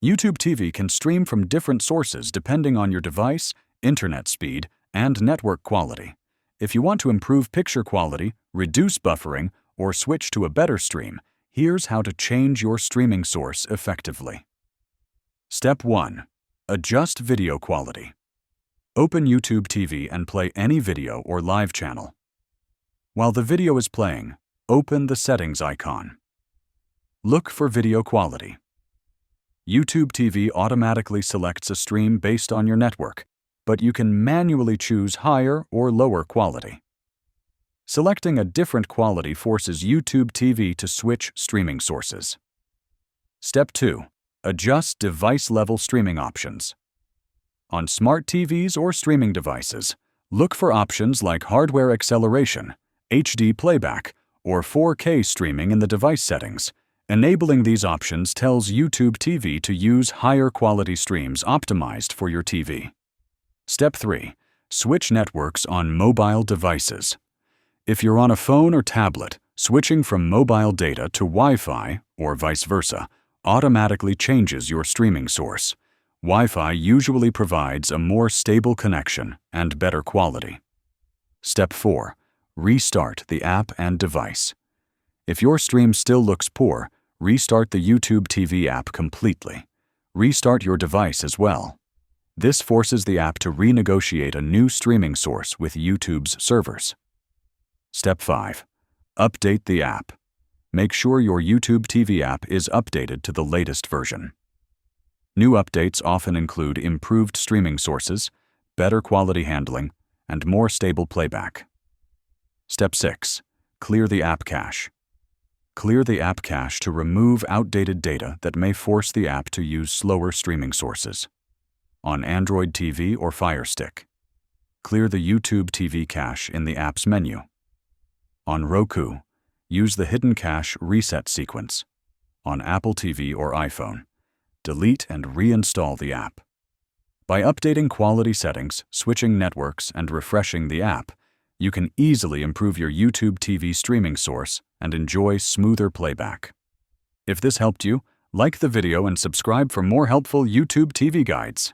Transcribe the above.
YouTube TV can stream from different sources depending on your device, internet speed, and network quality. If you want to improve picture quality, reduce buffering, or switch to a better stream, here's how to change your streaming source effectively. Step 1. Adjust video quality. Open YouTube TV and play any video or live channel. While the video is playing, open the settings icon. Look for video quality. YouTube TV automatically selects a stream based on your network, but you can manually choose higher or lower quality. Selecting a different quality forces YouTube TV to switch streaming sources. Step 2. Adjust device-level streaming options. On smart TVs or streaming devices, look for options like hardware acceleration, HD playback, or 4K streaming in the device settings. Enabling these options tells YouTube TV to use higher quality streams optimized for your TV. Step 3. Switch networks on mobile devices. If you're on a phone or tablet, switching from mobile data to Wi-Fi, or vice versa, automatically changes your streaming source. Wi-Fi usually provides a more stable connection and better quality. Step 4. Restart the app and device. If your stream still looks poor, restart the YouTube TV app completely. Restart your device as well. This forces the app to renegotiate a new streaming source with YouTube's servers. Step 5. Update the app. Make sure your YouTube TV app is updated to the latest version. New updates often include improved streaming sources, better quality handling, and more stable playback. Step 6. Clear the app cache. Clear the app cache to remove outdated data that may force the app to use slower streaming sources. On Android TV or Fire Stick, clear the YouTube TV cache in the app's menu. On Roku, use the hidden cache reset sequence. On Apple TV or iPhone, delete and reinstall the app. By updating quality settings, switching networks, and refreshing the app, you can easily improve your YouTube TV streaming source and enjoy smoother playback. If this helped you, like the video and subscribe for more helpful YouTube TV guides.